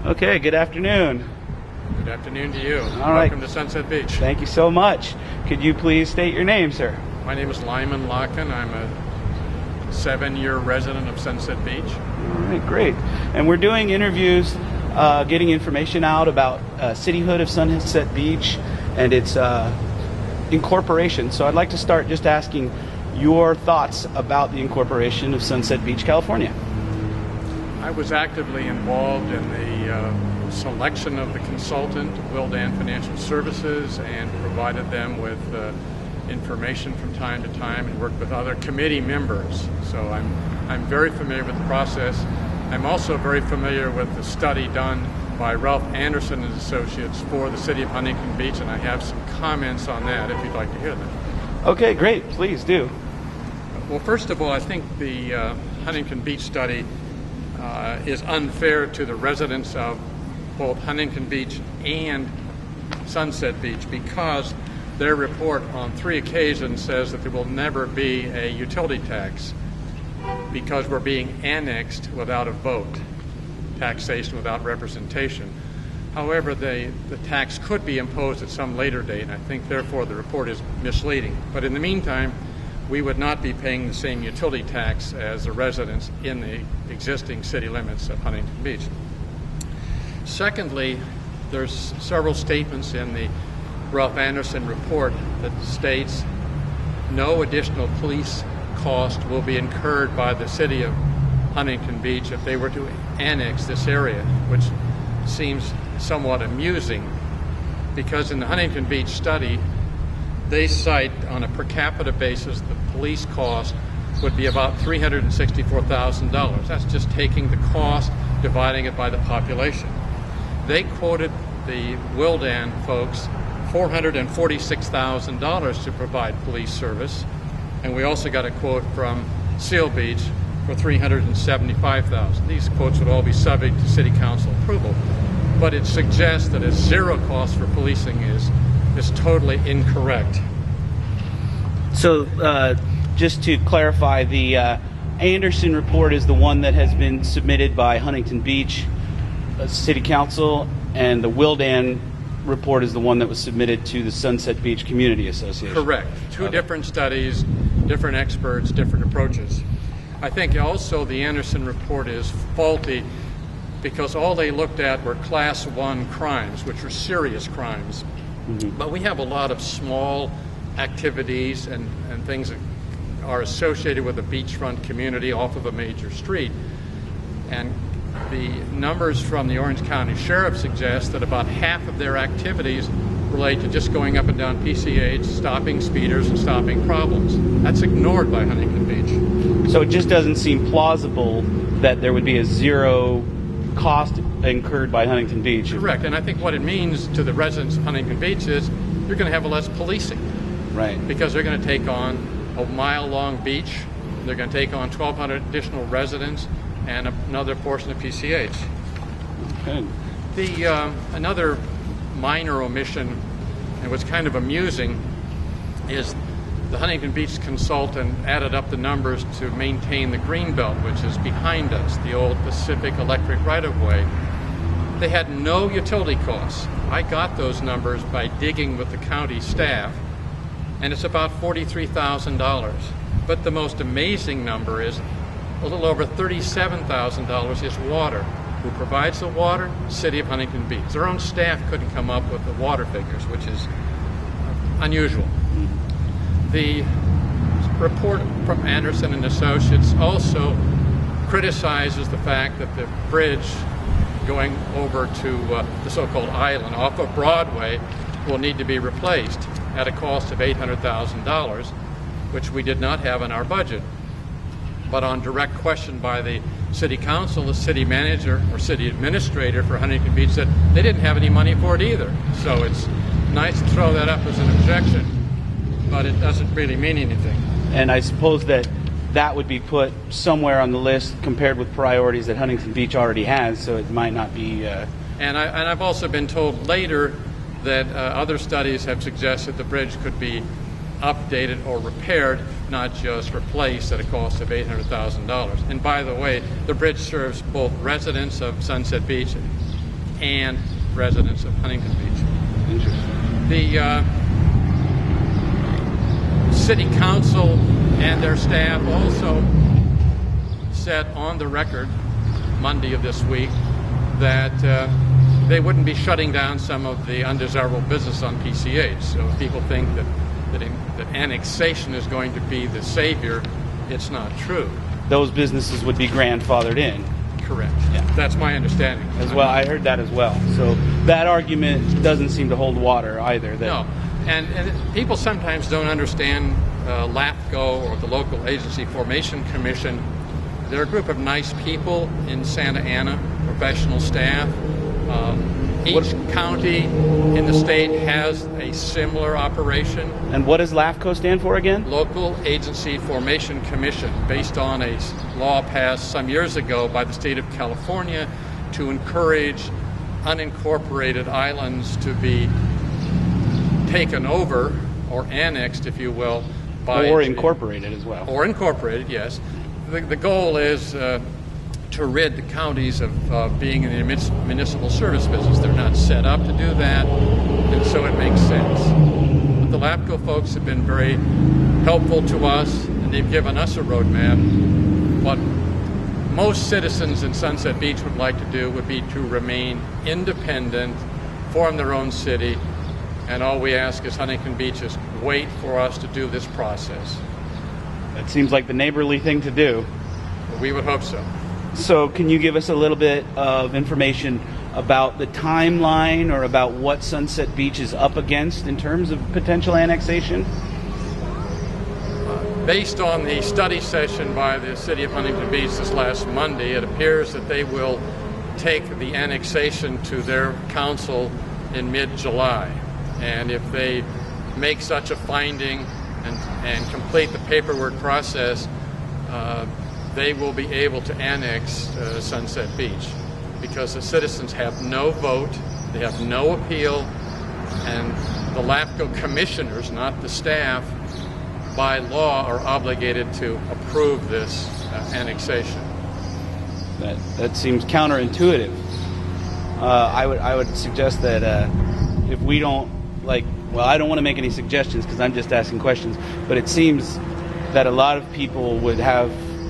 Okay, good afternoon. Good afternoon to you. All right. Welcome to Sunset Beach. Thank you so much. Could you please state your name, sir? My name is Lyman. I'm a 7-year resident of Sunset Beach. All right, great. And we're doing interviews, getting information out about cityhood of Sunset Beach and its incorporation. So I'd like to start just asking your thoughts about the incorporation of Sunset Beach, California. I was actively involved in the selection of the consultant, Wildan Financial Services, and provided them with information from time to time and worked with other committee members. So I'm very familiar with the process. I'm also very familiar with the study done by Ralph Anderson and Associates for the City of Huntington Beach, and I have some comments on that if you'd like to hear them. Okay, great. Please do. Well, first of all, I think the Huntington Beach study is unfair to the residents of both Huntington Beach and Sunset Beach because their report on 3 occasions says that there will never be a utility tax because we're being annexed without a vote, taxation without representation. However, the tax could be imposed at some later date, and I think therefore the report is misleading. But in the meantime, we would not be paying the same utility tax as the residents in the existing city limits of Huntington Beach. Secondly, there's several statements in the Ralph Anderson report that states no additional police cost will be incurred by the city of Huntington Beach if they were to annex this area, which seems somewhat amusing because in the Huntington Beach study, they cite on a per capita basis the police cost would be about $364,000. That's just taking the cost, dividing it by the population. They quoted the Wildan folks $446,000 to provide police service, and we also got a quote from Seal Beach for $375,000. These quotes would all be subject to City Council approval, but it suggests that a zero cost for policing is totally incorrect. So, just to clarify, the Anderson report is the one that has been submitted by Huntington Beach City Council, and the Wildan report is the one that was submitted to the Sunset Beach Community Association. Correct. Two different studies, different experts, different approaches. I think also the Anderson report is faulty because all they looked at were Class 1 crimes, which are serious crimes. Mm-hmm. But we have a lot of small activities and things that are associated with a beachfront community off of a major street. And the numbers from the Orange County Sheriff suggest that about half of their activities relate to just going up and down PCH, stopping speeders and stopping problems. That's ignored by Huntington Beach. So it just doesn't seem plausible that there would be a zero cost incurred by Huntington Beach. Correct, and I think what it means to the residents of Huntington Beach is you're going to have less policing. Right. Because they're going to take on a mile-long beach, they're going to take on 1,200 additional residents, and another portion of PCH. Okay. Another minor omission, and what's kind of amusing, is the Huntington Beach consultant added up the numbers to maintain the Greenbelt, which is behind us, the old Pacific Electric right-of-way. They had no utility costs. I got those numbers by digging with the county staff, and it's about $43,000. But the most amazing number is a little over $37,000 is water. Who provides the water? City of Huntington Beach. Their own staff couldn't come up with the water figures, which is unusual. The report from Anderson and Associates also criticizes the fact that the bridge going over to the so-called island off of Broadway will need to be replaced at a cost of $800,000, which we did not have in our budget. But on direct question by the City Council, the city manager or city administrator for Huntington Beach said they didn't have any money for it either. So it's nice to throw that up as an objection, but it doesn't really mean anything. And I suppose that would be put somewhere on the list compared with priorities that Huntington Beach already has, so it might not be... And I've also been told later that other studies have suggested the bridge could be updated or repaired, not just replaced at a cost of $800,000. And by the way, the bridge serves both residents of Sunset Beach and residents of Huntington Beach. Interesting. The City Council and their staff also said on the record Monday of this week that they wouldn't be shutting down some of the undesirable business on PCH. So if people think that annexation is going to be the savior, it's not true. Those businesses would be grandfathered in. Correct. Yeah. That's my understanding. As well, I heard that as well. So that argument doesn't seem to hold water either. No. And people sometimes don't understand LAFCO or the Local Agency Formation Commission. They're a group of nice people in Santa Ana, professional staff. Each county in the state has a similar operation. And what does LAFCO stand for again? Local Agency Formation Commission, based on a law passed some years ago by the state of California to encourage unincorporated islands to be taken over or annexed, if you will, by... Or incorporated as well. Or incorporated, yes. The goal is to rid the counties of being in the municipal service business. They're not set up to do that, and so it makes sense. But the LAFCO folks have been very helpful to us, and they've given us a roadmap. What most citizens in Sunset Beach would like to do would be to remain independent, form their own city, and all we ask is Huntington Beach is wait for us to do this process. That seems like the neighborly thing to do. We would hope so. So can you give us a little bit of information about the timeline or about what Sunset Beach is up against in terms of potential annexation? Based on the study session by the City of Huntington Beach this last Monday, it appears that they will take the annexation to their council in mid-July. And if they make such a finding and complete the paperwork process, they will be able to annex Sunset Beach, because the citizens have no vote, they have no appeal, and the LAFCO commissioners, not the staff, by law are obligated to approve this annexation. That seems counterintuitive. I would suggest that if we don't I don't want to make any suggestions because I'm just asking questions, but it seems that a lot of people would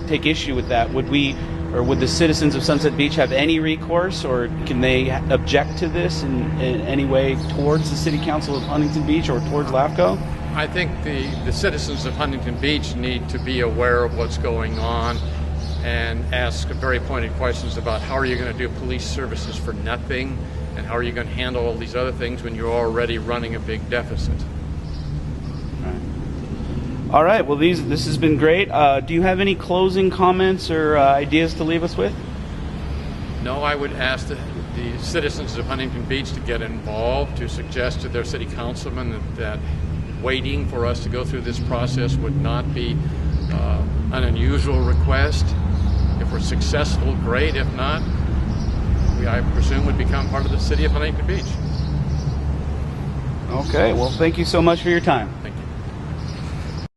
take issue with that. Would the citizens of Sunset Beach have any recourse, or can they object to this in any way towards the City Council of Huntington Beach or towards LAFCO? I think the citizens of Huntington Beach need to be aware of what's going on and ask very pointed questions about how are you going to do police services for nothing, and how are you going to handle all these other things when you're already running a big deficit. All right. Well, this has been great. Do you have any closing comments or ideas to leave us with? No, I would ask the citizens of Huntington Beach to get involved, to suggest to their city councilman that waiting for us to go through this process would not be an unusual request. If we're successful, great. If not, I presume would become part of the city of Huntington Beach. Okay. Well, thank you so much for your time.